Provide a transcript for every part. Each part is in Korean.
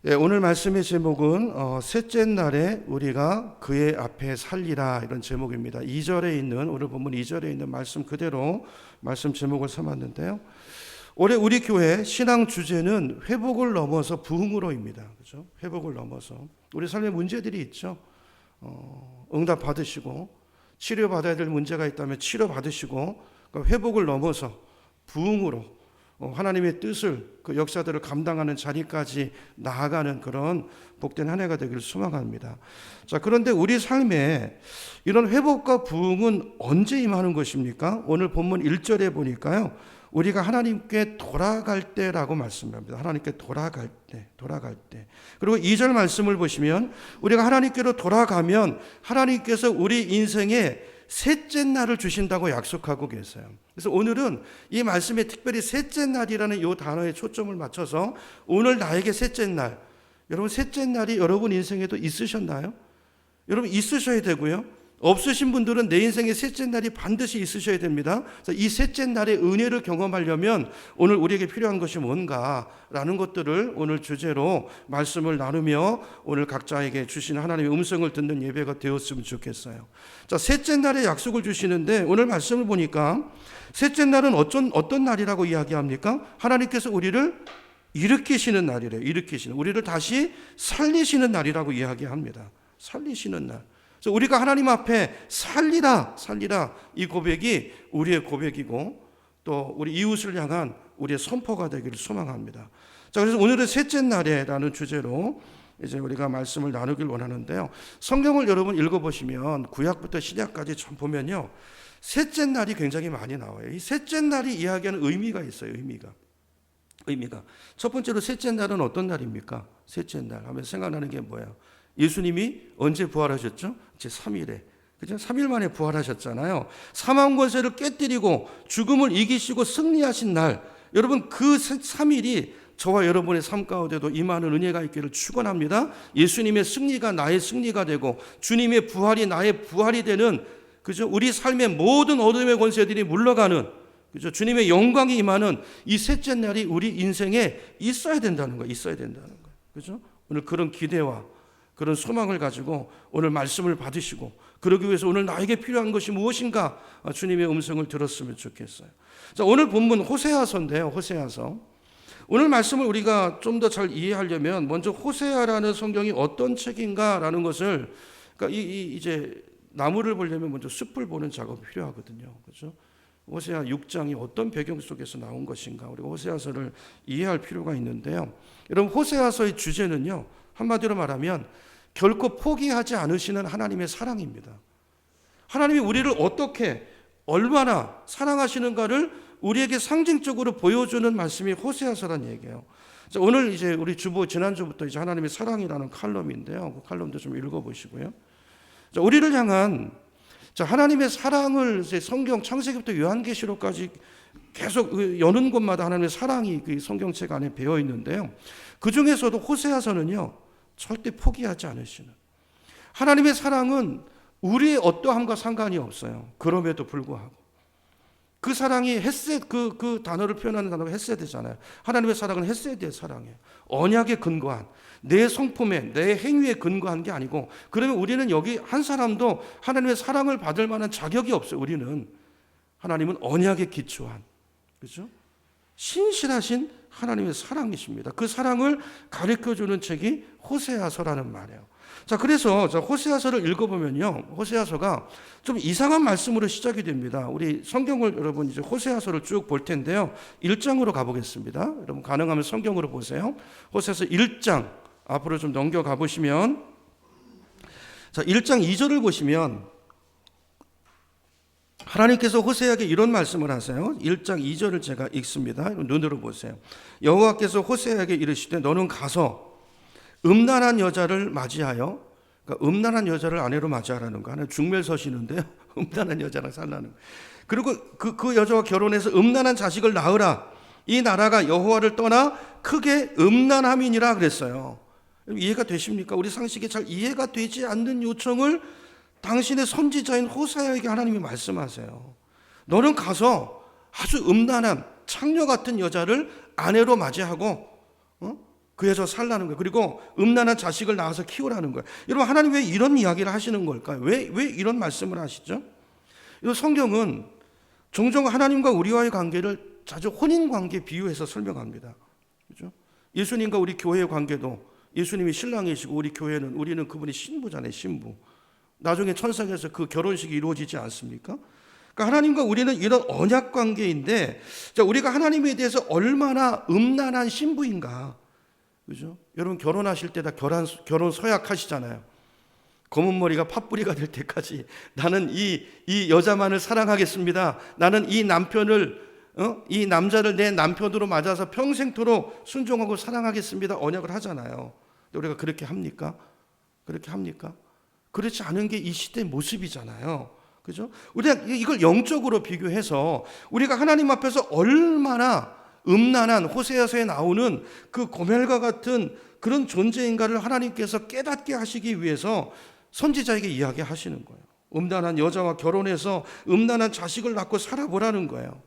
예, 오늘 말씀의 제목은 셋째 날에 우리가 그의 앞에 살리라, 이런 제목입니다. 2절에 있는, 오늘 본문 2절에 있는 말씀 그대로 말씀 제목을 삼았는데요. 올해 우리 교회 신앙 주제는 회복을 넘어서 부흥으로입니다. 그렇죠? 회복을 넘어서 우리 삶에 문제들이 있죠. 응답 받으시고 치료 받아야 될 문제가 있다면 치료 받으시고, 그러니까 회복을 넘어서 부흥으로 하나님의 뜻을, 그 역사들을 감당하는 자리까지 나아가는 그런 복된 한 해가 되기를 소망합니다. 자, 그런데 우리 삶에 이런 회복과 부흥은 언제 임하는 것입니까? 오늘 본문 1절에 보니까요, 우리가 하나님께 돌아갈 때라고 말씀합니다. 하나님께 돌아갈 때. 그리고 2절 말씀을 보시면 우리가 하나님께로 돌아가면 하나님께서 우리 인생에 셋째 날을 주신다고 약속하고 계세요. 그래서 오늘은 이 말씀에 특별히 셋째 날이라는 이 단어에 초점을 맞춰서 오늘 나에게 셋째 날, 여러분 셋째 날이 여러분 인생에도 있으셨나요? 여러분 있으셔야 되고요. 없으신 분들은 내 인생에 셋째 날이 반드시 있으셔야 됩니다. 그래서 이 셋째 날의 은혜를 경험하려면 오늘 우리에게 필요한 것이 뭔가라는 것들을 오늘 주제로 말씀을 나누며 오늘 각자에게 주시는 하나님의 음성을 듣는 예배가 되었으면 좋겠어요. 자, 셋째 날에 약속을 주시는데 오늘 말씀을 보니까 셋째 날은 어떤 날이라고 이야기합니까? 하나님께서 우리를 일으키시는 날이래요. 우리를 다시 살리시는 날이라고 이야기합니다. 살리시는 날. 그래서 우리가 하나님 앞에 살리라 이 고백이 우리의 고백이고 또 우리 이웃을 향한 우리의 선포가 되기를 소망합니다. 자, 그래서 오늘은 셋째 날에라는 주제로 이제 우리가 말씀을 나누길 원하는데요. 성경을 여러분 읽어보시면 구약부터 신약까지 좀 보면요, 셋째 날이 굉장히 많이 나와요. 이 셋째 날이 이야기하는 의미가 있어요. 의미가 첫 번째로 셋째 날은 어떤 날입니까? 셋째 날 하면 생각나는 게 뭐예요? 예수님이 언제 부활하셨죠? 제3일에. 그죠? 3일 만에 부활하셨잖아요. 사망 권세를 깨뜨리고 죽음을 이기시고 승리하신 날. 여러분 그 3일이 저와 여러분의 삶 가운데도 임하는 은혜가 있기를 축원합니다. 예수님의 승리가 나의 승리가 되고 주님의 부활이 나의 부활이 되는, 그죠? 우리 삶의 모든 어둠의 권세들이 물러가는, 그죠? 주님의 영광이 임하는 이 셋째 날이 우리 인생에 있어야 된다는 거예요. 그죠? 오늘 그런 기대와 그런 소망을 가지고 오늘 말씀을 받으시고, 그러기 위해서 오늘 나에게 필요한 것이 무엇인가 주님의 음성을 들었으면 좋겠어요. 자, 오늘 본문 호세아서인데요. 호세아서. 오늘 말씀을 우리가 좀 더 잘 이해하려면 먼저 호세아라는 성경이 어떤 책인가라는 것을, 그러니까 이제 나무를 보려면 먼저 숲을 보는 작업이 필요하거든요. 그렇죠? 호세아 6장이 어떤 배경 속에서 나온 것인가, 우리가 호세아서를 이해할 필요가 있는데요. 여러분 호세아서의 주제는요, 한마디로 말하면 결코 포기하지 않으시는 하나님의 사랑입니다. 하나님이 우리를 어떻게 얼마나 사랑하시는가를 우리에게 상징적으로 보여주는 말씀이 호세아서란 얘기예요. 자, 오늘 이제 우리 지난주부터 이제 하나님의 사랑이라는 칼럼인데요. 그 칼럼도 좀 읽어보시고요. 자, 우리를 향한 하나님의 사랑을 성경 창세기부터 요한계시록까지 계속 여는 곳마다 하나님의 사랑이 그 성경책 안에 배어 있는데요. 그 중에서도 호세아서는요, 절대 포기하지 않으시는, 하나님의 사랑은 우리의 어떠함과 상관이 없어요. 그럼에도 불구하고 그 사랑이 헤세드, 그 단어를 표현하는 단어가 헤세드잖아요. 하나님의 사랑은 헤세드의 사랑이에요. 언약에 근거한, 내 성품에 내 행위에 근거한 게 아니고, 그러면 우리는 여기 한 사람도 하나님의 사랑을 받을 만한 자격이 없어요. 하나님은 언약에 기초한, 그렇죠? 신실하신 하나님의 사랑이십니다. 그 사랑을 가르쳐주는 책이 호세아서라는 말이에요. 자, 그래서 호세아서를 읽어보면요, 호세아서가 좀 이상한 말씀으로 시작이 됩니다. 우리 성경을 여러분 이제 호세아서를 쭉 볼 텐데요. 1장으로 가보겠습니다. 여러분 가능하면 성경으로 보세요. 호세아서 1장 앞으로 좀 넘겨가 보시면, 자, 1장 2절을 보시면 하나님께서 호세아에게 이런 말씀을 하세요. 1장 2절을 제가 읽습니다. 눈으로 보세요. 여호와께서 호세아에게 이르시되 너는 가서 음란한 여자를 맞이하여, 그러니까 음란한 여자를 아내로 맞이하라는 거, 하나 중멸 서시는데요. 음란한 여자랑 살라는 거. 그리고 그 여자와 결혼해서 음란한 자식을 낳으라. 이 나라가 여호와를 떠나 크게 음란함이니라 그랬어요. 이해가 되십니까? 우리 상식에 잘 이해가 되지 않는 요청을 당신의 선지자인 호세아에게 하나님이 말씀하세요. 너는 가서 아주 음란한 창녀 같은 여자를 아내로 맞이하고 그에서 살라는 거예요. 그리고 음란한 자식을 낳아서 키우라는 거예요. 여러분, 하나님 왜 이런 이야기를 하시는 걸까요? 왜 이런 말씀을 하시죠? 이 성경은 종종 하나님과 우리와의 관계를 자주 혼인관계 비유해서 설명합니다. 그렇죠? 예수님과 우리 교회의 관계도 예수님이 신랑이시고 우리는 그분이 신부잖아요. 신부. 나중에 천상에서 그 결혼식이 이루어지지 않습니까? 그러니까 하나님과 우리는 이런 언약 관계인데, 자, 우리가 하나님에 대해서 얼마나 음란한 신부인가. 그죠? 여러분, 결혼하실 때 다 결혼 서약 하시잖아요. 검은 머리가 팥뿌리가 될 때까지 나는 이 여자만을 사랑하겠습니다. 나는 이 남자를 내 남편으로 맞아서 평생토록 순종하고 사랑하겠습니다. 언약을 하잖아요. 우리가 그렇게 합니까? 그렇게 합니까? 그렇지 않은 게 이 시대의 모습이잖아요. 그죠? 우리가 이걸 영적으로 비교해서 우리가 하나님 앞에서 얼마나 음란한 호세아서에 나오는 그 고멜과 같은 그런 존재인가를 하나님께서 깨닫게 하시기 위해서 선지자에게 이야기하시는 거예요. 음란한 여자와 결혼해서 음란한 자식을 낳고 살아보라는 거예요.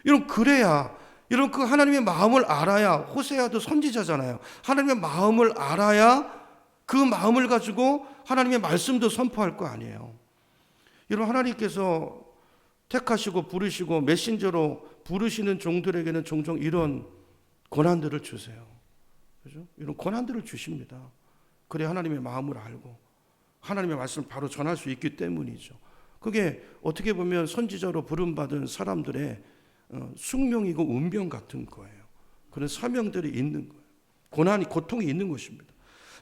여러분, 그래야 여러분 그 하나님의 마음을 알아야, 호세아도 선지자잖아요. 하나님의 마음을 알아야 그 마음을 가지고 하나님의 말씀도 선포할 거 아니에요. 여러분, 하나님께서 택하시고 부르시고 메신저로 부르시는 종들에게는 종종 이런 권한들을 주세요. 그죠? 이런 권한들을 주십니다. 그래 하나님의 마음을 알고 하나님의 말씀을 바로 전할 수 있기 때문이죠. 그게 어떻게 보면 선지자로 부름받은 사람들의 숙명이고 운명 같은 거예요. 그런 사명들이 있는 거예요. 고난이, 고통이 있는 것입니다.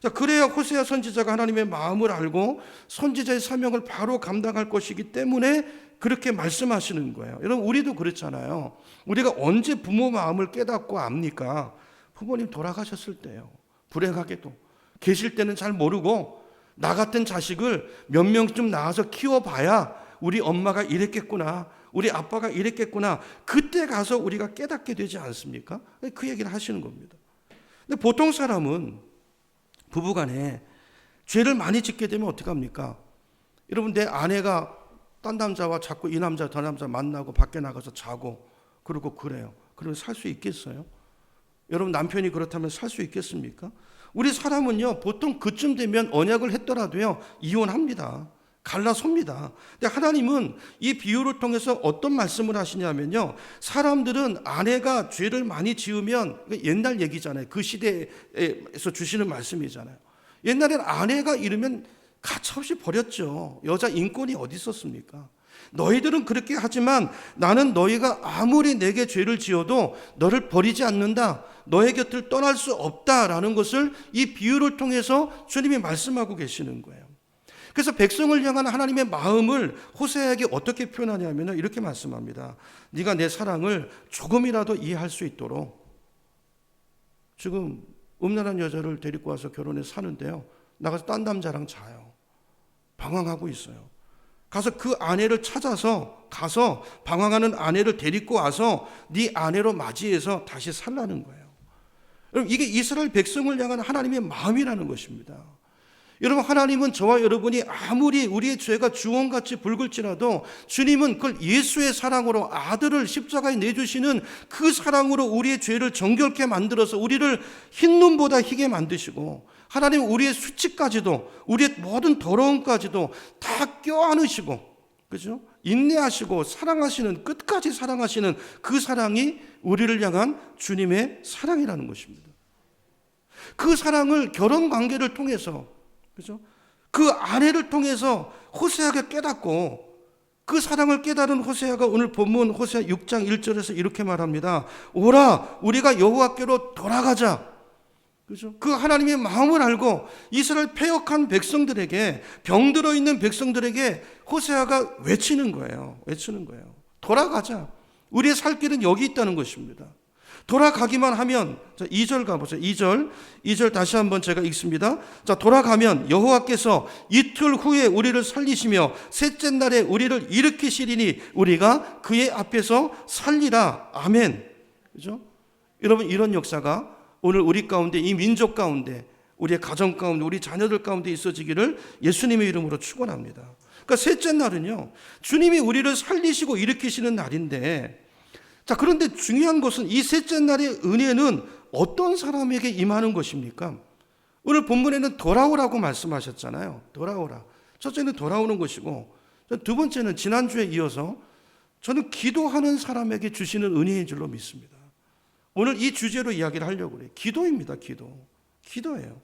자, 그래야 호세아 선지자가 하나님의 마음을 알고 선지자의 사명을 바로 감당할 것이기 때문에 그렇게 말씀하시는 거예요. 여러분, 우리도 그렇잖아요. 우리가 언제 부모 마음을 깨닫고 압니까? 부모님 돌아가셨을 때요. 불행하게도 계실 때는 잘 모르고 나 같은 자식을 몇 명쯤 낳아서 키워봐야 우리 엄마가 이랬겠구나, 우리 아빠가 이랬겠구나, 그때 가서 우리가 깨닫게 되지 않습니까? 그 얘기를 하시는 겁니다. 근데 보통 사람은 부부간에 죄를 많이 짓게 되면 어떡합니까? 여러분, 내 아내가 딴 남자와 자꾸 이 남자 저 남자 만나고 밖에 나가서 자고 그러고 그래요. 그러면 살 수 있겠어요? 여러분, 남편이 그렇다면 살 수 있겠습니까? 우리 사람은요, 보통 그쯤 되면 언약을 했더라도요, 이혼합니다. 갈라섭니다. 근데 하나님은 이 비유를 통해서 어떤 말씀을 하시냐면요, 사람들은 아내가 죄를 많이 지으면, 옛날 얘기잖아요. 그 시대에서 주시는 말씀이잖아요. 옛날엔 아내가 이르면 가차없이 버렸죠. 여자 인권이 어디 있었습니까? 너희들은 그렇게 하지만 나는 너희가 아무리 내게 죄를 지어도 너를 버리지 않는다, 너의 곁을 떠날 수 없다라는 것을 이 비유를 통해서 주님이 말씀하고 계시는 거예요. 그래서 백성을 향한 하나님의 마음을 호세아에게 어떻게 표현하냐면 이렇게 말씀합니다. 네가 내 사랑을 조금이라도 이해할 수 있도록, 지금 음란한 여자를 데리고 와서 결혼해서 사는데요, 나가서 딴 남자랑 자요. 방황하고 있어요. 가서 그 아내를 찾아서, 가서 방황하는 아내를 데리고 와서 네 아내로 맞이해서 다시 살라는 거예요. 여러분, 이게 이스라엘 백성을 향한 하나님의 마음이라는 것입니다. 여러분, 하나님은 저와 여러분이 아무리 우리의 죄가 주홍같이 붉을지라도 주님은 그걸 예수의 사랑으로, 아들을 십자가에 내주시는 그 사랑으로 우리의 죄를 정결케 만들어서 우리를 흰눈보다 희게 만드시고, 하나님은 우리의 수치까지도, 우리의 모든 더러움까지도 다 껴안으시고, 그죠? 인내하시고 사랑하시는, 끝까지 사랑하시는 그 사랑이 우리를 향한 주님의 사랑이라는 것입니다. 그 사랑을 결혼 관계를 통해서, 그죠? 그 아내를 통해서 호세아가 깨닫고, 그 사랑을 깨달은 호세아가 오늘 본문 호세아 6장 1절에서 이렇게 말합니다. 오라, 우리가 여호와께로 돌아가자. 그죠? 그 하나님의 마음을 알고 이스라엘 패역한 백성들에게, 병들어 있는 백성들에게 호세아가 외치는 거예요. 외치는 거예요. 돌아가자. 우리의 살 길은 여기 있다는 것입니다. 돌아가기만 하면, 자, 2절 가보세요. 2절 다시 한번 제가 읽습니다. 자, 돌아가면 여호와께서 이틀 후에 우리를 살리시며 셋째 날에 우리를 일으키시리니 우리가 그의 앞에서 살리라. 아멘. 그죠? 여러분, 이런 역사가 오늘 우리 가운데, 이 민족 가운데, 우리의 가정 가운데, 우리 자녀들 가운데 있어지기를 예수님의 이름으로 축원합니다. 그러니까 셋째 날은요, 주님이 우리를 살리시고 일으키시는 날인데, 자, 그런데 중요한 것은 이 셋째 날의 은혜는 어떤 사람에게 임하는 것입니까? 오늘 본문에는 돌아오라고 말씀하셨잖아요. 돌아오라. 첫째는 돌아오는 것이고, 두 번째는 지난주에 이어서 저는 기도하는 사람에게 주시는 은혜인 줄로 믿습니다. 오늘 이 주제로 이야기를 하려고 그래요. 기도입니다. 기도예요.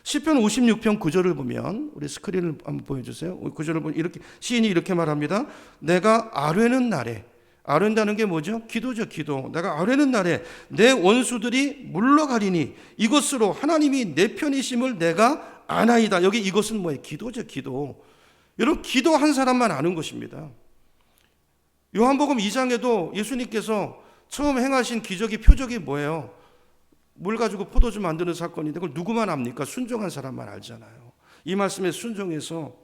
시편 56편 9절을 보면, 우리 스크린을 한번 보여주세요. 9절을 보면 이렇게 시인이 이렇게 말합니다. 내가 아뢰는 날에, 아뢰는다는 게 뭐죠? 기도죠. 기도. 내가 아뢰는 날에 내 원수들이 물러가리니 이것으로 하나님이 내 편이심을 내가 아나이다. 여기 이것은 뭐예요? 기도죠. 기도. 여러분, 기도한 사람만 아는 것입니다. 요한복음 2장에도 예수님께서 처음 행하신 기적이, 표적이 뭐예요? 물 가지고 포도주 만드는 사건인데 그걸 누구만 압니까? 순종한 사람만 알잖아요. 이 말씀에 순종해서,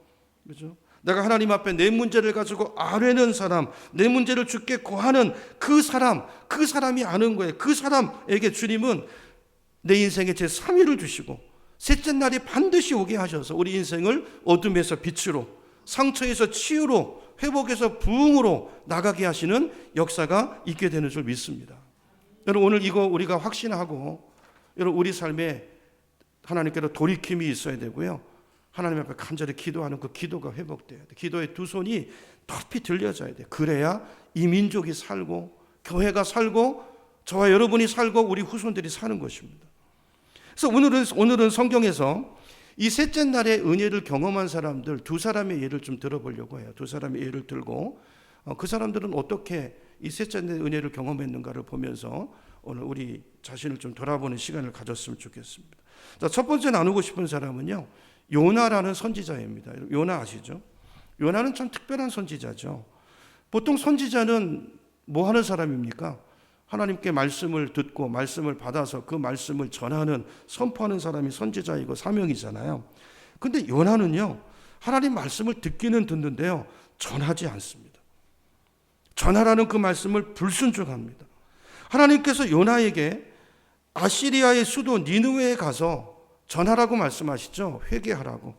그죠? 내가 하나님 앞에 내 문제를 가지고 아뢰는 사람, 내 문제를 주께 고하는 그 사람이 아는 거예요. 그 사람에게 주님은 내 인생에 제3위를 주시고 셋째 날이 반드시 오게 하셔서 우리 인생을 어둠에서 빛으로, 상처에서 치유로, 회복에서 부흥으로 나가게 하시는 역사가 있게 되는 줄 믿습니다. 여러분, 오늘 이거 우리가 확신하고, 여러분, 우리 삶에 하나님께로 돌이킴이 있어야 되고요. 하나님 앞에 간절히 기도하는 그 기도가 회복돼야 돼. 기도의 두 손이 높이 들려져야 돼. 그래야 이 민족이 살고, 교회가 살고, 저와 여러분이 살고, 우리 후손들이 사는 것입니다. 그래서 오늘은 성경에서 이 셋째 날의 은혜를 경험한 사람들 두 사람의 예를 좀 들어보려고 해요. 두 사람의 예를 들고 그 사람들은 어떻게 이 셋째 날의 은혜를 경험했는가를 보면서 오늘 우리 자신을 좀 돌아보는 시간을 가졌으면 좋겠습니다. 자, 첫 번째 나누고 싶은 사람은요, 요나라는 선지자입니다. 요나 아시죠? 요나는 참 특별한 선지자죠. 보통 선지자는 뭐 하는 사람입니까? 하나님께 말씀을 듣고 말씀을 받아서 그 말씀을 전하는, 선포하는 사람이 선지자이고 사명이잖아요. 근데 요나는요, 하나님 말씀을 듣기는 듣는데요, 전하지 않습니다. 전하라는 그 말씀을 불순종합니다. 하나님께서 요나에게 아시리아의 수도 니느웨에 가서 전하라고 말씀하시죠. 회개하라고.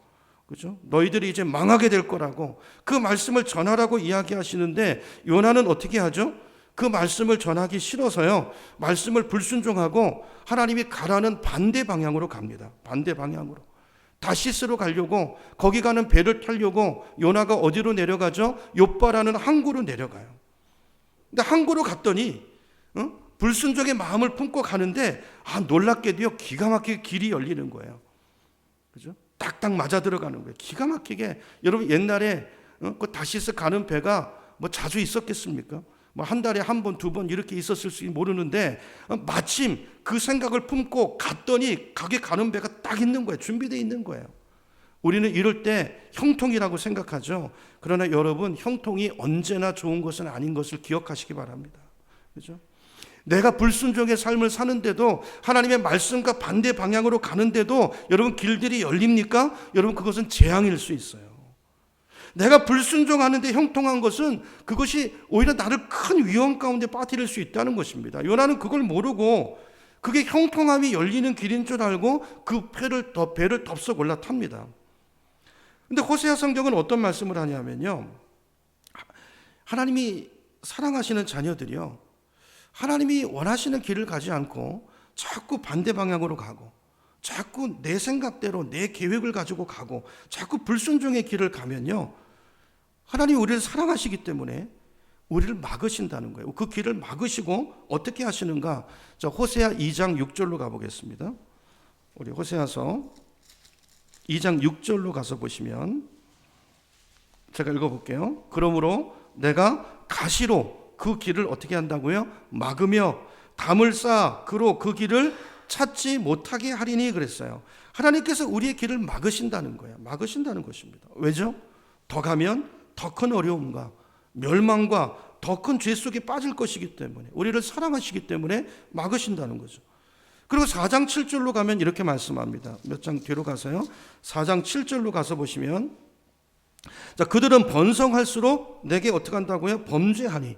그죠? 너희들이 이제 망하게 될 거라고 그 말씀을 전하라고 이야기하시는데, 요나는 어떻게 하죠? 그 말씀을 전하기 싫어서요, 말씀을 불순종하고 하나님이 가라는 반대 방향으로 갑니다. 반대 방향으로. 다시스로 가려고, 거기 가는 배를 타려고 요나가 어디로 내려가죠? 욥바라는 항구로 내려가요. 근데 항구로 갔더니 불순종의 마음을 품고 가는데, 놀랍게도요, 기가 막히게 길이 열리는 거예요. 그죠? 딱딱 맞아 들어가는 거예요. 기가 막히게. 여러분, 옛날에 그 다시스 가는 배가 뭐 자주 있었겠습니까? 뭐 한 달에 한 번, 두 번 이렇게 있었을지 모르는데, 마침 그 생각을 품고 갔더니 가게 가는 배가 딱 있는 거예요. 준비되어 있는 거예요. 우리는 이럴 때 형통이라고 생각하죠. 그러나 여러분, 형통이 언제나 좋은 것은 아닌 것을 기억하시기 바랍니다. 그죠? 내가 불순종의 삶을 사는데도, 하나님의 말씀과 반대 방향으로 가는데도 여러분 길들이 열립니까? 여러분, 그것은 재앙일 수 있어요. 내가 불순종하는데 형통한 것은, 그것이 오히려 나를 큰 위험 가운데 빠뜨릴 수 있다는 것입니다. 요나는 그걸 모르고 그게 형통함이 열리는 길인 줄 알고 그 배를 덥석 올라탑니다. 근데 호세아 성경은 어떤 말씀을 하냐면요, 하나님이 사랑하시는 자녀들이요, 하나님이 원하시는 길을 가지 않고 자꾸 반대 방향으로 가고, 자꾸 내 생각대로 내 계획을 가지고 가고, 자꾸 불순종의 길을 가면요, 하나님이 우리를 사랑하시기 때문에 우리를 막으신다는 거예요. 그 길을 막으시고 어떻게 하시는가? 자, 호세아 2장 6절로 가보겠습니다. 우리 호세아서 2장 6절로 가서 보시면, 제가 읽어볼게요. 그러므로 내가 가시로 그 길을 어떻게 한다고요? 막으며 담을 쌓아 그로 그 길을 찾지 못하게 하리니 그랬어요. 하나님께서 우리의 길을 막으신다는 거예요. 막으신다는 것입니다. 왜죠? 더 가면 더 큰 어려움과 멸망과 더 큰 죄 속에 빠질 것이기 때문에, 우리를 사랑하시기 때문에 막으신다는 거죠. 그리고 4장 7절로 가면 이렇게 말씀합니다. 몇 장 뒤로 가서요, 4장 7절로 가서 보시면, 자, 그들은 번성할수록 내게 어떻게 한다고요? 범죄하니.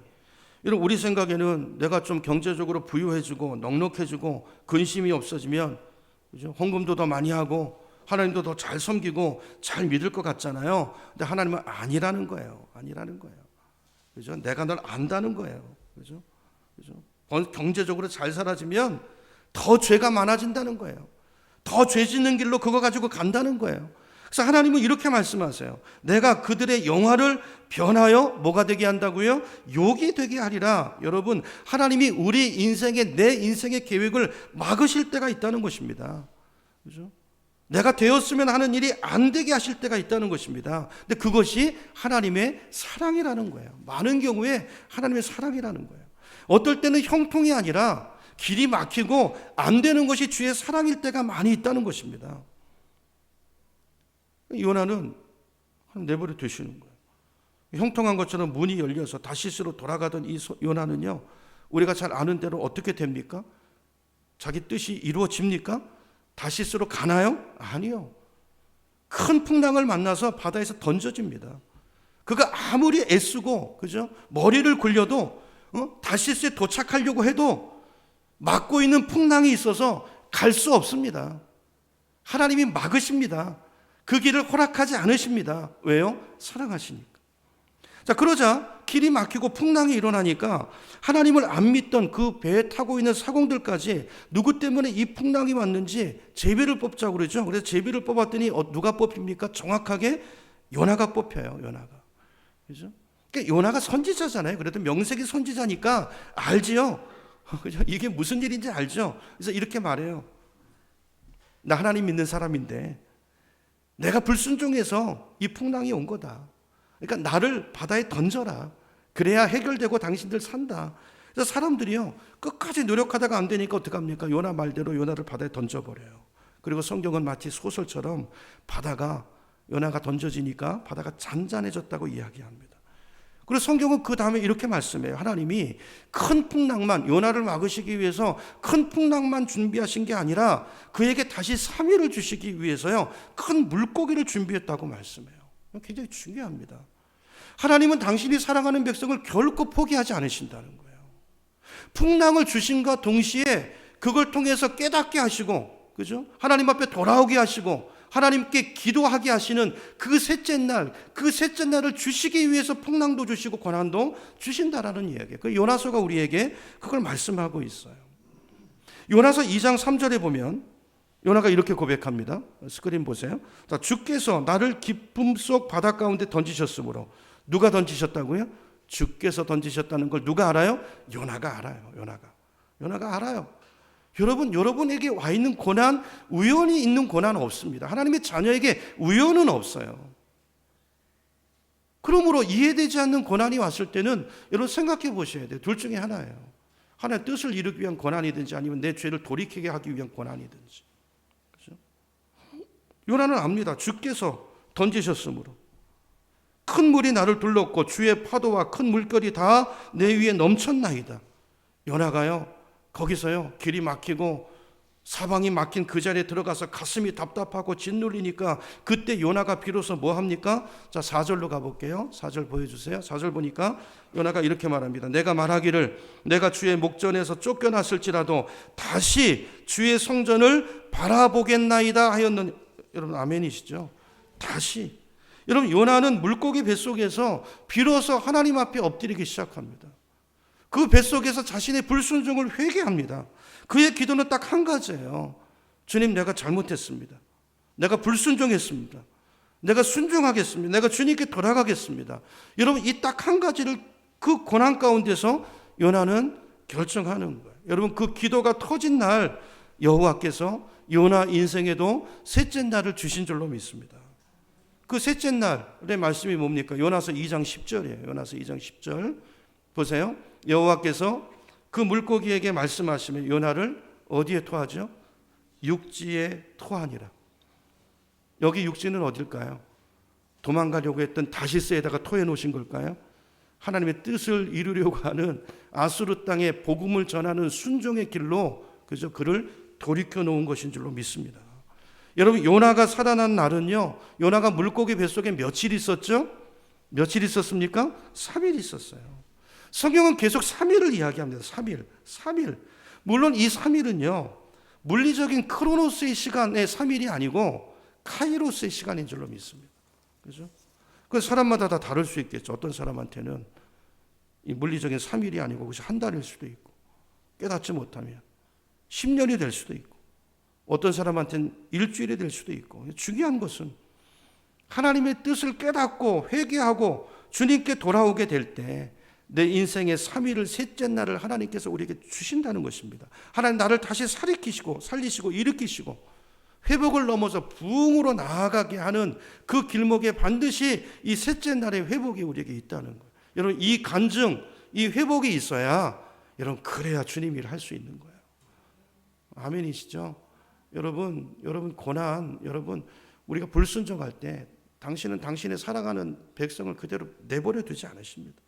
이런, 우리 생각에는 내가 좀 경제적으로 부유해지고 넉넉해지고 근심이 없어지면, 그죠? 헌금도 더 많이 하고 하나님도 더 잘 섬기고 잘 믿을 것 같잖아요. 근데 하나님은 아니라는 거예요. 아니라는 거예요. 그죠? 내가 널 안다는 거예요. 그죠? 그죠? 경제적으로 잘 살아지면 더 죄가 많아진다는 거예요. 더 죄 짓는 길로 그거 가지고 간다는 거예요. 그래서 하나님은 이렇게 말씀하세요. 내가 그들의 영화를 변하여 뭐가 되게 한다고요? 욕이 되게 하리라. 여러분, 하나님이 우리 인생의, 내 인생의 계획을 막으실 때가 있다는 것입니다. 그죠? 내가 되었으면 하는 일이 안 되게 하실 때가 있다는 것입니다. 근데 그것이 하나님의 사랑이라는 거예요. 많은 경우에 하나님의 사랑이라는 거예요. 어떨 때는 형통이 아니라 길이 막히고 안 되는 것이 주의 사랑일 때가 많이 있다는 것입니다. 요나는 내버려 두시는 거예요. 형통한 것처럼 문이 열려서 다시스로 돌아가던 이 요나는요, 우리가 잘 아는 대로 어떻게 됩니까? 자기 뜻이 이루어집니까? 다시스로 가나요? 아니요. 큰 풍랑을 만나서 바다에서 던져집니다. 그가 아무리 애쓰고, 그죠? 머리를 굴려도 다시스에 도착하려고 해도 막고 있는 풍랑이 있어서 갈 수 없습니다. 하나님이 막으십니다. 그 길을 허락하지 않으십니다. 왜요? 사랑하시니까. 자, 그러자 길이 막히고 풍랑이 일어나니까 하나님을 안 믿던 그 배에 타고 있는 사공들까지 누구 때문에 이 풍랑이 왔는지 제비를 뽑자고 그러죠. 그래서 제비를 뽑았더니 누가 뽑힙니까? 정확하게 요나가 뽑혀요. 요나가. 그죠? 그러니까 요나가 선지자잖아요. 그래도 명색이 선지자니까 알지요. 그죠? 이게 무슨 일인지 알죠. 그래서 이렇게 말해요. 나 하나님 믿는 사람인데 내가 불순종해서 이 풍랑이 온 거다. 그러니까 나를 바다에 던져라. 그래야 해결되고 당신들 산다. 그래서 사람들이요, 끝까지 노력하다가 안 되니까 어떡합니까? 요나 말대로 요나를 바다에 던져버려요. 그리고 성경은 마치 소설처럼 바다가, 요나가 던져지니까 바다가 잔잔해졌다고 이야기합니다. 그리고 성경은 그 다음에 이렇게 말씀해요. 하나님이 큰 풍랑만, 요나를 막으시기 위해서 큰 풍랑만 준비하신 게 아니라 그에게 다시 3일을 주시기 위해서요, 큰 물고기를 준비했다고 말씀해요. 굉장히 중요합니다. 하나님은 당신이 사랑하는 백성을 결코 포기하지 않으신다는 거예요. 풍랑을 주신과 동시에 그걸 통해서 깨닫게 하시고, 그죠? 하나님 앞에 돌아오게 하시고, 하나님께 기도하게 하시는 그 셋째 날을 주시기 위해서 풍랑도 주시고 고난도 주신다라는 이야기예요. 그 요나서가 우리에게 그걸 말씀하고 있어요. 요나서 2장 3절에 보면 요나가 이렇게 고백합니다. 스크린 보세요. 자, 주께서 나를 깊음 속 바다 가운데 던지셨으므로. 누가 던지셨다고요? 주께서 던지셨다는 걸 누가 알아요? 요나가 알아요. 요나가 알아요. 여러분에게 와 있는 고난, 우연히 있는 고난은 없습니다. 하나님의 자녀에게 우연은 없어요. 그러므로 이해되지 않는 고난이 왔을 때는 여러분 생각해 보셔야 돼요. 둘 중에 하나예요. 하나의 뜻을 이루기 위한 고난이든지 아니면 내 죄를 돌이키게 하기 위한 고난이든지. 그렇죠? 요나는 압니다. 주께서 던지셨으므로. 큰 물이 나를 둘렀고 주의 파도와 큰 물결이 다 내 위에 넘쳤나이다. 요나가요, 거기서요, 길이 막히고 사방이 막힌 그 자리에 들어가서 가슴이 답답하고 짓눌리니까 그때 요나가 비로소 뭐 합니까? 자, 4절로 가볼게요. 4절 보여주세요. 4절 보니까 요나가 이렇게 말합니다. 내가 말하기를 내가 주의 목전에서 쫓겨났을지라도 다시 주의 성전을 바라보겠나이다 하였느니. 여러분 아멘이시죠? 다시. 여러분 요나는 물고기 뱃속에서 비로소 하나님 앞에 엎드리기 시작합니다. 그 뱃속에서 자신의 불순종을 회개합니다. 그의 기도는 딱 한 가지예요. 주님, 내가 잘못했습니다. 내가 불순종했습니다. 내가 순종하겠습니다. 내가 주님께 돌아가겠습니다. 여러분 이 딱 한 가지를 그 고난 가운데서 요나는 결정하는 거예요. 여러분 그 기도가 터진 날 여호와께서 요나 인생에도 셋째 날을 주신 줄로 믿습니다. 그 셋째 날의 말씀이 뭡니까? 요나서 2장 10절이에요. 요나서 2장 10절 보세요. 여호와께서 그 물고기에게 말씀하시면 요나를 어디에 토하죠? 육지에 토하니라. 여기 육지는 어딜까요? 도망가려고 했던 다시스에다가 토해 놓으신 걸까요? 하나님의 뜻을 이루려고 하는 아수르 땅에 복음을 전하는 순종의 길로 그저 그를 돌이켜 놓은 것인 줄로 믿습니다. 여러분 요나가 살아난 날은요, 요나가 물고기 뱃속에 며칠 있었죠? 며칠 있었습니까? 3일 있었어요. 성경은 계속 3일을 이야기합니다. 3일. 물론 이 3일은요, 물리적인 크로노스의 시간의 3일이 아니고 카이로스의 시간인 줄로 믿습니다. 그죠? 그 사람마다 다 다를 수 있겠죠. 어떤 사람한테는 이 물리적인 3일이 아니고 그것이 한 달일 수도 있고. 깨닫지 못하면 10년이 될 수도 있고 어떤 사람한테는 일주일이 될 수도 있고, 중요한 것은 하나님의 뜻을 깨닫고 회개하고 주님께 돌아오게 될 때 내 인생의 3일을 셋째 날을 하나님께서 우리에게 주신다는 것입니다. 하나님 나를 다시 살리시고 일으키시고 회복을 넘어서 부흥으로 나아가게 하는 그 길목에 반드시 이 셋째 날의 회복이 우리에게 있다는 거예요. 여러분, 이 간증, 이 회복이 있어야 여러분 그래야 주님 일을 할 수 있는 거예요. 아멘이시죠? 여러분 고난, 여러분 우리가 불순종할 때 당신은 당신의 사랑하는 백성을 그대로 내버려 두지 않으십니다.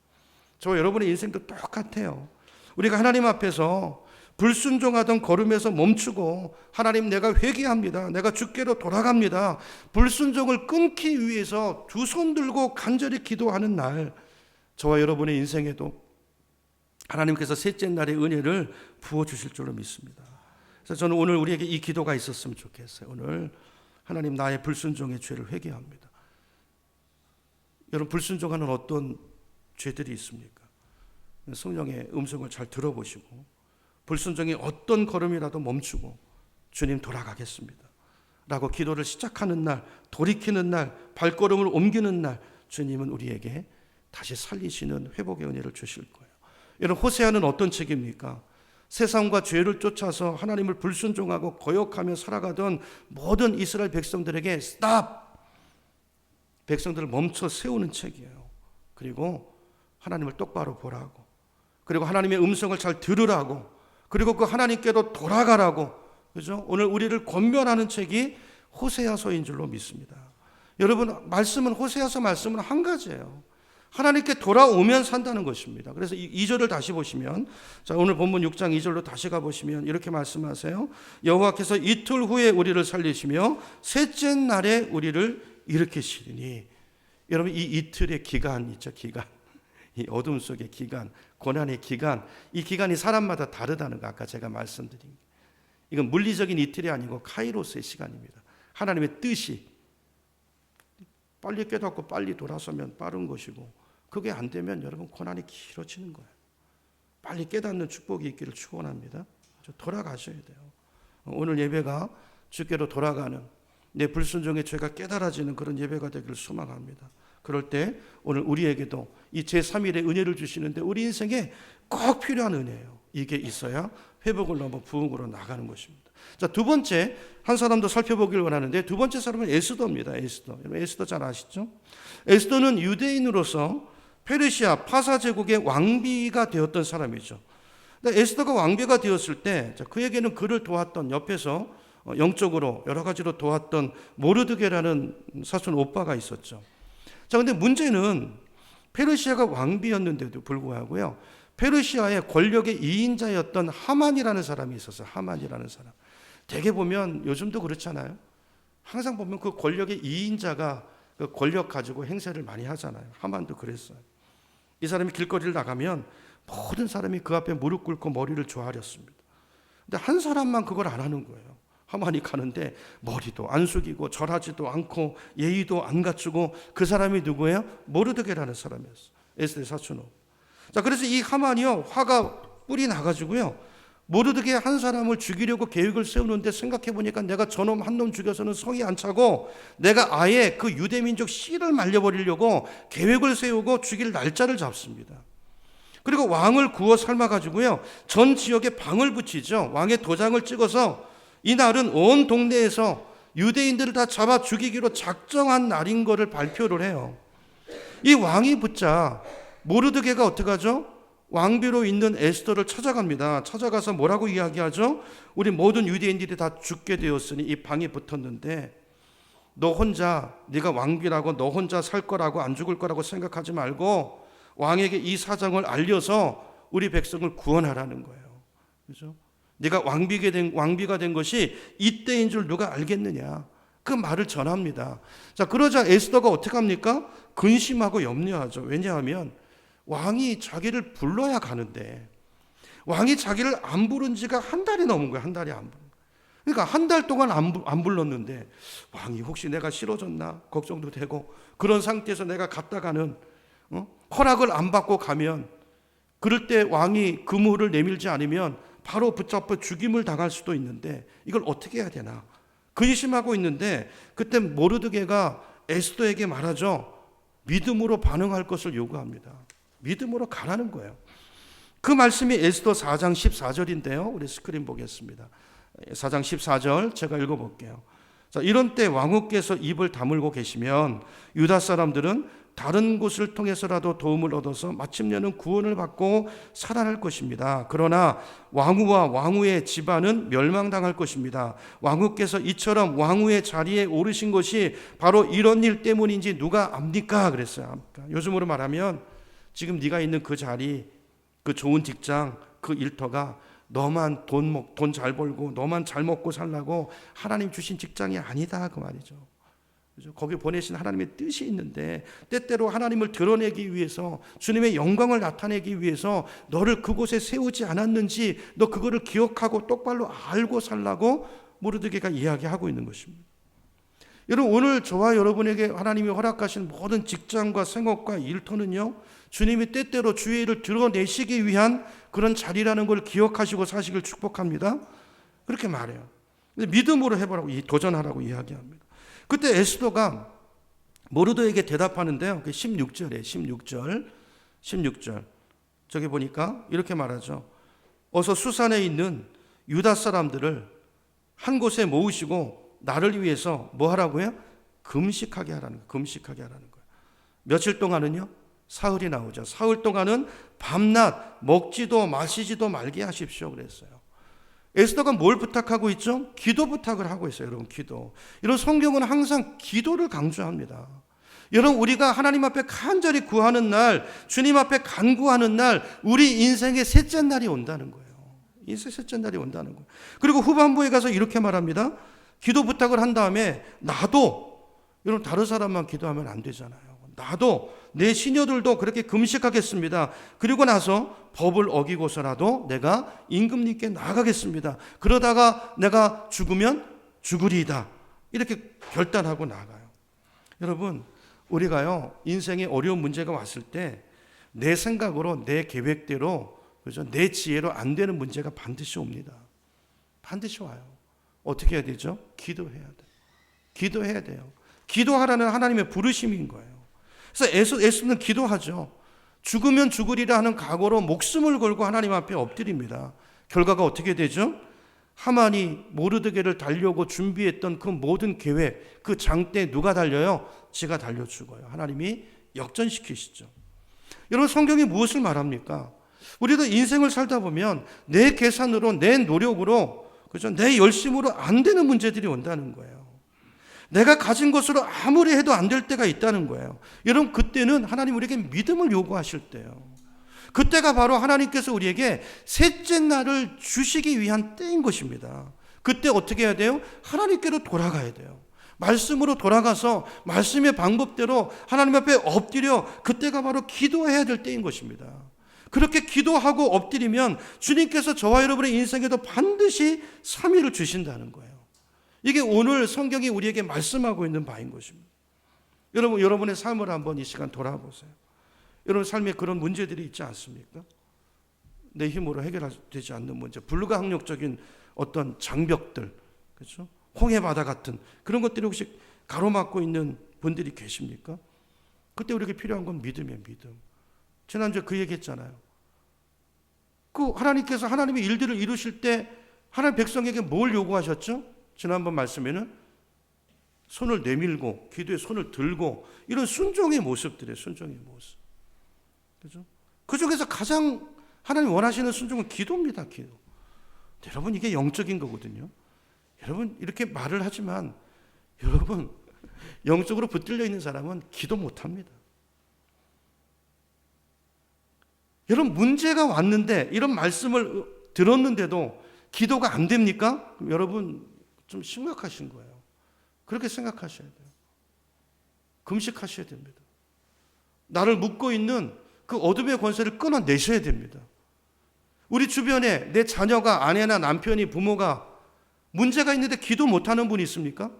저 여러분의 인생도 똑같아요. 우리가 하나님 앞에서 불순종하던 걸음에서 멈추고 하나님 내가 회개합니다. 내가 주께로 돌아갑니다. 불순종을 끊기 위해서 두 손 들고 간절히 기도하는 날, 저와 여러분의 인생에도 하나님께서 셋째 날의 은혜를 부어주실 줄로 믿습니다. 그래서 저는 오늘 우리에게 이 기도가 있었으면 좋겠어요. 오늘 하나님 나의 불순종의 죄를 회개합니다. 여러분 불순종하는 어떤 죄들이 있습니까? 성령의 음성을 잘 들어보시고 불순종의 어떤 걸음이라도 멈추고 주님 돌아가겠습니다 라고 기도를 시작하는 날, 돌이키는 날, 발걸음을 옮기는 날 주님은 우리에게 다시 살리시는 회복의 은혜를 주실 거예요. 여러분 호세아는 어떤 책입니까? 세상과 죄를 쫓아서 하나님을 불순종하고 거역하며 살아가던 모든 이스라엘 백성들에게 스탑! 백성들을 멈춰 세우는 책이에요. 그리고 하나님을 똑바로 보라고, 그리고 하나님의 음성을 잘 들으라고, 그리고 그 하나님께로 돌아가라고, 그죠? 오늘 우리를 권면하는 책이 호세아서인 줄로 믿습니다. 여러분 호세아서 말씀은 한 가지예요. 하나님께 돌아오면 산다는 것입니다. 그래서 2절을 다시 보시면, 자 오늘 본문 6장 2절로 다시 가보시면 이렇게 말씀하세요. 여호와께서 이틀 후에 우리를 살리시며 셋째 날에 우리를 일으키시리니. 여러분 이 이틀의 기간 있죠. 기간, 이 어둠 속의 기간, 고난의 기간, 이 기간이 사람마다 다르다는 거 아까 제가 말씀드린, 이건 물리적인 이틀이 아니고 카이로스의 시간입니다. 하나님의 뜻이 빨리 깨닫고 빨리 돌아서면 빠른 것이고, 그게 안 되면 여러분 고난이 길어지는 거예요. 빨리 깨닫는 축복이 있기를 축원합니다. 돌아가셔야 돼요. 오늘 예배가 주께로 돌아가는, 내 불순종의 죄가 깨달아지는 그런 예배가 되기를 소망합니다. 그럴 때 오늘 우리에게도 이 제3일의 은혜를 주시는데 우리 인생에 꼭 필요한 은혜예요. 이게 있어야 회복을 넘어 부흥으로 나가는 것입니다. 자, 두 번째 한 사람도 살펴보길 원하는데, 두 번째 사람은 에스더입니다. 에스더. 에스더 잘 아시죠? 에스더는 유대인으로서 페르시아 파사 제국의 왕비가 되었던 사람이죠. 근데 에스더가 왕비가 되었을 때 그에게는 그를 도왔던, 옆에서 영적으로 여러 가지로 도왔던 모르드게라는 사촌 오빠가 있었죠. 자, 근데 문제는 페르시아가 왕비였는데도 불구하고요, 페르시아의 권력의 2인자였던 하만이라는 사람이 있었어요. 하만이라는 사람. 대개 보면 요즘도 그렇잖아요. 항상 보면 그 권력의 2인자가 그 권력 가지고 행세를 많이 하잖아요. 하만도 그랬어요. 이 사람이 길거리를 나가면 모든 사람이 그 앞에 무릎 꿇고 머리를 조아렸습니다. 근데 한 사람만 그걸 안 하는 거예요. 하만이 가는데 머리도 안 숙이고 절하지도 않고 예의도 안 갖추고, 그 사람이 누구예요? 모르드게라는 사람이었어요. 에스더의 사촌. 자, 그래서 이 하만이요, 화가 뿔이 나가지고요, 모르드게 한 사람을 죽이려고 계획을 세우는데, 생각해 보니까 내가 저놈 한 놈 죽여서는 성이 안 차고 내가 아예 그 유대민족 씨를 말려버리려고 계획을 세우고 죽일 날짜를 잡습니다. 그리고 왕을 구워 삶아가지고요, 전 지역에 방을 붙이죠. 왕의 도장을 찍어서 이날은 온 동네에서 유대인들을 다 잡아 죽이기로 작정한 날인 것을 발표를 해요. 이 왕이 붙자 모르드게가 어떻게 하죠? 왕비로 있는 에스더를 찾아갑니다. 찾아가서 뭐라고 이야기하죠? 우리 모든 유대인들이 다 죽게 되었으니 이 방에 붙었는데, 너 혼자, 네가 왕비라고 너 혼자 살 거라고 안 죽을 거라고 생각하지 말고 왕에게 이 사정을 알려서 우리 백성을 구원하라는 거예요. 그렇죠? 네가 왕비가 된 것이 이때인 줄 누가 알겠느냐, 그 말을 전합니다. 자, 그러자 에스더가 어떻게 합니까? 근심하고 염려하죠. 왜냐하면 왕이 자기를 불러야 가는데, 왕이 자기를 안 부른 지가 한 달이 넘은 거예요. 한 달이 안 부른. 그러니까 한 달 동안 안 불렀는데 왕이 혹시 내가 싫어졌나 걱정도 되고, 그런 상태에서 내가 갔다가는 허락을 안 받고 가면, 그럴 때 왕이 금호를 내밀지 않으면 바로 붙잡혀 죽임을 당할 수도 있는데 이걸 어떻게 해야 되나 근심하고 있는데 그때 모르드게가 에스더에게 말하죠. 믿음으로 반응할 것을 요구합니다. 믿음으로 가라는 거예요. 그 말씀이 에스더 4장 14절인데요. 우리 스크린 보겠습니다. 4장 14절 제가 읽어볼게요. 자, 이런 때 왕후께서 입을 다물고 계시면 유다 사람들은 다른 곳을 통해서라도 도움을 얻어서 마침내는 구원을 받고 살아날 것입니다. 그러나 왕후와 왕후의 집안은 멸망당할 것입니다. 왕후께서 이처럼 왕후의 자리에 오르신 것이 바로 이런 일 때문인지 누가 압니까? 그랬어요. 요즘으로 말하면 지금 네가 있는 그 자리, 그 좋은 직장, 그 일터가 너만 돈 잘 벌고 너만 잘 먹고 살라고 하나님 주신 직장이 아니다 그 말이죠. 그죠? 거기 보내신 하나님의 뜻이 있는데 때때로 하나님을 드러내기 위해서 주님의 영광을 나타내기 위해서 너를 그곳에 세우지 않았는지 너 그거를 기억하고 똑바로 알고 살라고 모르드게가 이야기하고 있는 것입니다. 여러분 오늘 저와 여러분에게 하나님이 허락하신 모든 직장과 생업과 일터는요 주님이 때때로 주의 일을 드러내시기 위한 그런 자리라는 걸 기억하시고 사시길 축복합니다. 그렇게 말해요. 믿음으로 해보라고 도전하라고 이야기합니다. 그때 에스더가 모르드에게 대답하는데요. 16절에 16절 저기 보니까 이렇게 말하죠. 어서 수산에 있는 유다 사람들을 한 곳에 모으시고 나를 위해서 뭐 하라고요? 금식하게 하라는 거예요. 금식하게 하라는 거예요. 며칠 동안은요? 사흘이 나오죠. 사흘 동안은 밤낮 먹지도 마시지도 말게 하십시오 그랬어요. 에스더가 뭘 부탁하고 있죠? 기도 부탁을 하고 있어요. 여러분 기도. 이런 성경은 항상 기도를 강조합니다. 여러분 우리가 하나님 앞에 간절히 구하는 날, 주님 앞에 간구하는 날, 우리 인생의 셋째 날이 온다는 거예요. 인생 셋째 날이 온다는 거예요. 그리고 후반부에 가서 이렇게 말합니다. 기도 부탁을 한 다음에 나도, 여러분 다른 사람만 기도하면 안 되잖아요. 나도 내 시녀들도 그렇게 금식하겠습니다. 그리고 나서 법을 어기고서라도 내가 임금님께 나아가겠습니다. 그러다가 내가 죽으면 죽으리이다. 이렇게 결단하고 나아가요. 여러분 우리가요 인생에 어려운 문제가 왔을 때 내 생각으로 내 계획대로 그죠? 내 지혜로 안 되는 문제가 반드시 옵니다. 반드시 와요. 어떻게 해야 되죠? 기도해야 돼요. 기도해야 돼요. 기도하라는 하나님의 부르심인 거예요. 그래서 에스더는 기도하죠. 죽으면 죽으리라 하는 각오로 목숨을 걸고 하나님 앞에 엎드립니다. 결과가 어떻게 되죠? 하만이 모르드게를 달려고 준비했던 그 모든 계획, 그 장대에 누가 달려요? 지가 달려 죽어요. 하나님이 역전시키시죠. 여러분 성경이 무엇을 말합니까? 우리도 인생을 살다 보면 내 계산으로 내 노력으로 그죠? 내 열심으로 안 되는 문제들이 온다는 거예요. 내가 가진 것으로 아무리 해도 안 될 때가 있다는 거예요. 여러분 그때는 하나님 우리에게 믿음을 요구하실 때요. 그때가 바로 하나님께서 우리에게 셋째 날을 주시기 위한 때인 것입니다. 그때 어떻게 해야 돼요? 하나님께로 돌아가야 돼요. 말씀으로 돌아가서 말씀의 방법대로 하나님 앞에 엎드려 그때가 바로 기도해야 될 때인 것입니다. 그렇게 기도하고 엎드리면 주님께서 저와 여러분의 인생에도 반드시 3위를 주신다는 거예요. 이게 오늘 성경이 우리에게 말씀하고 있는 바인 것입니다. 여러분, 여러분의 삶을 한번 이 시간 돌아보세요. 여러분 삶에 그런 문제들이 있지 않습니까? 내 힘으로 해결되지 않는 문제, 불가항력적인 어떤 장벽들, 그렇죠? 홍해바다 같은 그런 것들이 혹시 가로막고 있는 분들이 계십니까? 그때 우리에게 필요한 건 믿음이에요, 믿음. 지난주에 그 얘기했잖아요. 그 하나님께서 하나님의 일들을 이루실 때 하나님 백성에게 뭘 요구하셨죠? 지난번 말씀에는 손을 내밀고 기도에 손을 들고 이런 순종의 모습들이에요. 순종의 모습. 그죠? 그 중에서 가장 하나님 원하시는 순종은 기도입니다. 기도. 여러분 이게 영적인 거거든요. 여러분 이렇게 말을 하지만 여러분 영적으로 붙들려 있는 사람은 기도 못합니다. 여러분 문제가 왔는데 이런 말씀을 들었는데도 기도가 안 됩니까? 여러분 좀 심각하신 거예요. 그렇게 생각하셔야 돼요. 금식하셔야 됩니다. 나를 묶고 있는 그 어둠의 권세를 끊어내셔야 됩니다. 우리 주변에 내 자녀가 아내나 남편이 부모가 문제가 있는데 기도 못하는 분이 있습니까?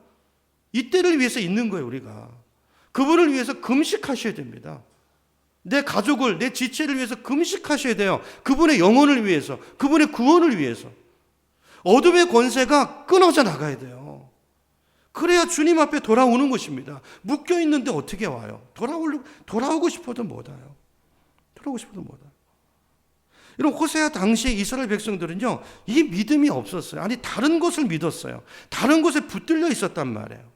이때를 위해서 있는 거예요. 우리가 그분을 위해서 금식하셔야 됩니다. 내 가족을, 내 지체를 위해서 금식하셔야 돼요. 그분의 영혼을 위해서, 그분의 구원을 위해서. 어둠의 권세가 끊어져 나가야 돼요. 그래야 주님 앞에 돌아오는 것입니다. 묶여 있는데 어떻게 와요? 돌아오고 싶어도 못 와요. 돌아오고 싶어도 못 와요. 여러분, 호세아 당시에 이스라엘 백성들은요, 이 믿음이 없었어요. 아니, 다른 것을 믿었어요. 다른 것에 붙들려 있었단 말이에요.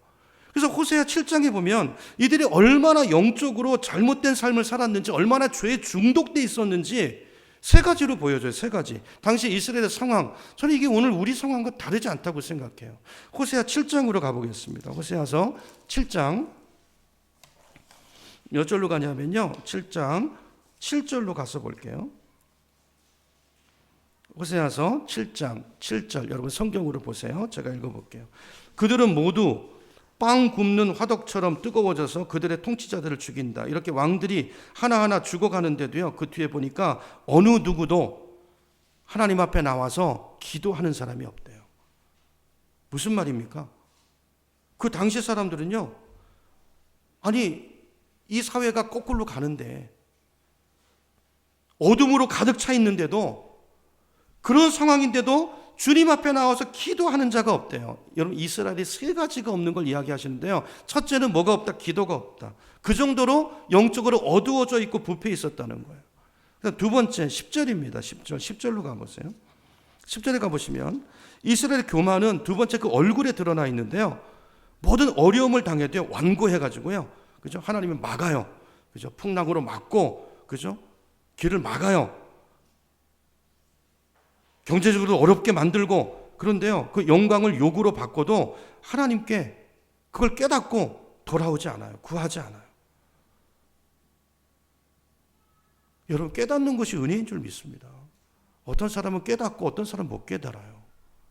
그래서 호세아 7장에 보면 이들이 얼마나 영적으로 잘못된 삶을 살았는지, 얼마나 죄에 중독돼 있었는지 세 가지로 보여줘요. 세 가지. 당시 이스라엘의 상황, 저는 이게 오늘 우리 상황과 다르지 않다고 생각해요. 호세아 7장으로 가보겠습니다. 호세아서 7장 몇 절로 가냐면요, 7장 7절로 가서 볼게요. 호세아서 7장 7절, 여러분 성경으로 보세요. 제가 읽어볼게요. 그들은 모두 빵 굽는 화덕처럼 뜨거워져서 그들의 통치자들을 죽인다. 이렇게 왕들이 하나하나 죽어가는데도요, 그 뒤에 보니까 어느 누구도 하나님 앞에 나와서 기도하는 사람이 없대요. 무슨 말입니까? 그 당시 사람들은요, 아니, 이 사회가 거꾸로 가는데, 어둠으로 가득 차 있는데도, 그런 상황인데도 주님 앞에 나와서 기도하는 자가 없대요. 여러분, 이스라엘이 세 가지가 없는 걸 이야기하시는데요. 첫째는 뭐가 없다? 기도가 없다. 그 정도로 영적으로 어두워져 있고 부패 있었다는 거예요. 두 번째 10절입니다. 10절로 가보세요. 10절에 가보시면 이스라엘의 교만은 두 번째 그 얼굴에 드러나 있는데요. 모든 어려움을 당해도 완고해가지고요, 그죠? 하나님은 막아요. 그죠? 풍랑으로 막고, 그죠? 길을 막아요. 경제적으로 어렵게 만들고, 그런데요, 그 영광을 요구로 바꿔도 하나님께 그걸 깨닫고 돌아오지 않아요. 구하지 않아요. 여러분, 깨닫는 것이 은혜인 줄 믿습니다. 어떤 사람은 깨닫고 어떤 사람은 못 깨달아요.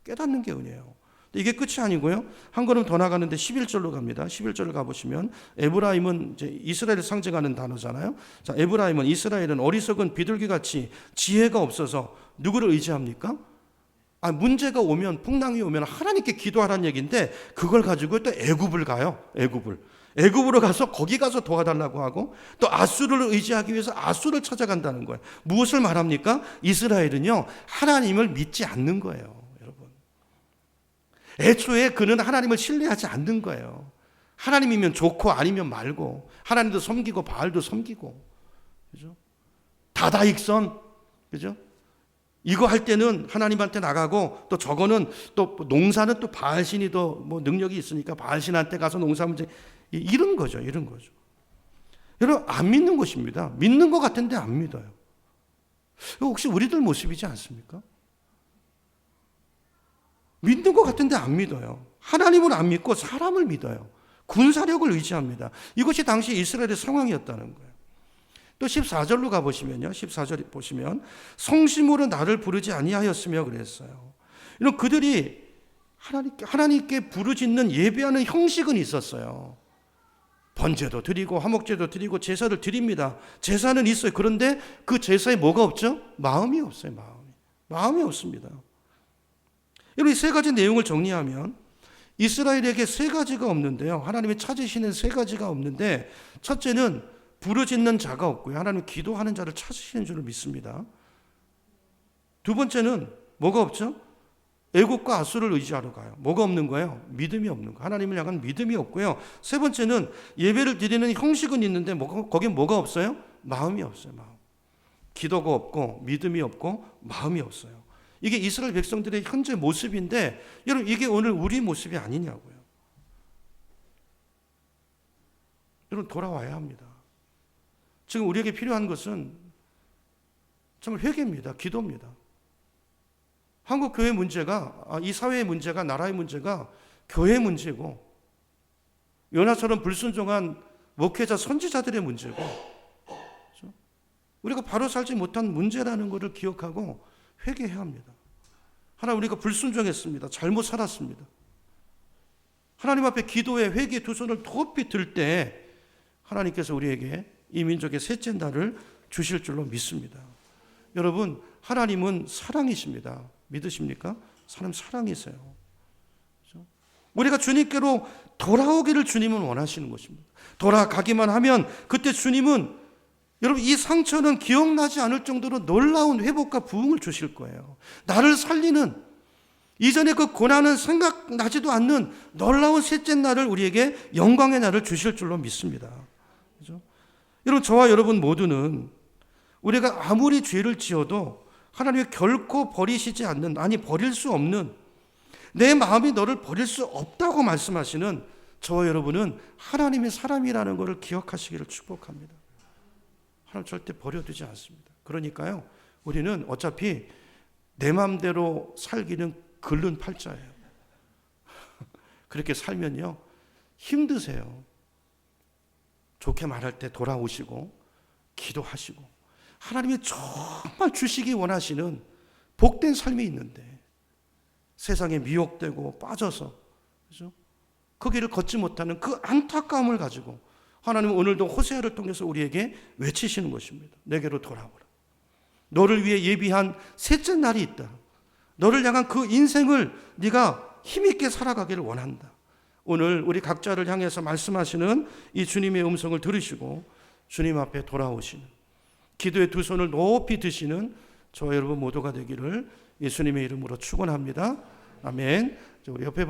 깨닫는 게 은혜예요. 이게 끝이 아니고요, 한 걸음 더 나가는데 11절로 갑니다. 11절을 가보시면 에브라임은 이제 이스라엘을 상징하는 단어잖아요. 자, 에브라임은, 이스라엘은 어리석은 비둘기같이 지혜가 없어서 누구를 의지합니까? 문제가 오면, 풍랑이 오면 하나님께 기도하라는 얘기인데, 그걸 가지고 또 애굽을 가요. 애굽으로 가서 거기 가서 도와달라고 하고, 또 아수르를 의지하기 위해서 아수르를 찾아간다는 거예요. 무엇을 말합니까? 이스라엘은요, 하나님을 믿지 않는 거예요. 애초에 그는 하나님을 신뢰하지 않는 거예요. 하나님이면 좋고 아니면 말고, 하나님도 섬기고 바알도 섬기고, 그죠? 다다익선, 그죠? 이거 할 때는 하나님한테 나가고, 또 저거는 또 농사는 또 바알신이 더 뭐 능력이 있으니까 바알신한테 가서 농사 문제, 이런 거죠. 여러분, 안 믿는 것입니다. 믿는 것 같은데 안 믿어요. 혹시 우리들 모습이지 않습니까? 믿는 것 같은데 안 믿어요. 하나님을 안 믿고 사람을 믿어요. 군사력을 의지합니다. 이것이 당시 이스라엘의 상황이었다는 거예요. 또 14절로 가보시면요, 14절 보시면 성심으로 나를 부르지 아니하였으며 그랬어요. 이런 그들이 하나님께 부르짖는 예배하는 형식은 있었어요. 번제도 드리고 화목제도 드리고 제사를 드립니다. 제사는 있어요. 그런데 그 제사에 뭐가 없죠? 마음이 없어요. 마음이 없습니다. 여러분, 이 세 가지 내용을 정리하면 이스라엘에게 세 가지가 없는데요, 하나님이 찾으시는 세 가지가 없는데, 첫째는 부르짖는 자가 없고요, 하나님 기도하는 자를 찾으시는 줄을 믿습니다. 두 번째는 뭐가 없죠? 애국과 아수를 의지하러 가요. 뭐가 없는 거예요? 믿음이 없는 거예요. 하나님을 향한 믿음이 없고요. 세 번째는 예배를 드리는 형식은 있는데 거기에 뭐가 없어요? 마음이 없어요. 기도가 없고 믿음이 없고 마음이 없어요. 이게 이스라엘 백성들의 현재 모습인데, 여러분, 이게 오늘 우리 모습이 아니냐고요. 여러분, 돌아와야 합니다. 지금 우리에게 필요한 것은 정말 회개입니다. 기도입니다. 한국 교회 문제가, 이 사회의 문제가, 나라의 문제가 교회의 문제고, 요나처럼 불순종한 목회자 선지자들의 문제고, 그렇죠? 우리가 바로 살지 못한 문제라는 것을 기억하고 회개해야 합니다. 하나님, 우리가 불순종했습니다. 잘못 살았습니다. 하나님 앞에 기도에 회개 두 손을 높이 들 때 하나님께서 우리에게 이 민족의 셋째 날을 주실 줄로 믿습니다. 여러분, 하나님은 사랑이십니다. 믿으십니까? 하나님 사랑이세요. 그렇죠? 우리가 주님께로 돌아오기를 주님은 원하시는 것입니다. 돌아가기만 하면 그때 주님은 여러분, 이 상처는 기억나지 않을 정도로 놀라운 회복과 부흥을 주실 거예요. 나를 살리는, 이전에 그 고난은 생각나지도 않는 놀라운 셋째 날을 우리에게 영광의 날을 주실 줄로 믿습니다. 그렇죠? 여러분, 저와 여러분 모두는 우리가 아무리 죄를 지어도 하나님이 결코 버리시지 않는, 아니 버릴 수 없는, 내 마음이 너를 버릴 수 없다고 말씀하시는 저와 여러분은 하나님의 사람이라는 것을 기억하시기를 축복합니다. 하나님 절대 버려두지 않습니다. 그러니까요, 우리는 어차피 내 마음대로 살기는 긁는 팔자예요. 그렇게 살면요 힘드세요. 좋게 말할 때 돌아오시고 기도하시고 하나님이 정말 주시기 원하시는 복된 삶이 있는데 세상에 미혹되고 빠져서, 그죠? 그 길을 걷지 못하는 그 안타까움을 가지고 하나님은 오늘도 호세아를 통해서 우리에게 외치시는 것입니다. 내게로 돌아오라. 너를 위해 예비한 셋째 날이 있다. 너를 향한 그 인생을 네가 힘있게 살아가기를 원한다. 오늘 우리 각자를 향해서 말씀하시는 이 주님의 음성을 들으시고 주님 앞에 돌아오시는, 기도의 두 손을 높이 드시는 저와 여러분 모두가 되기를 예수님의 이름으로 축원합니다. 아멘. 우리 옆에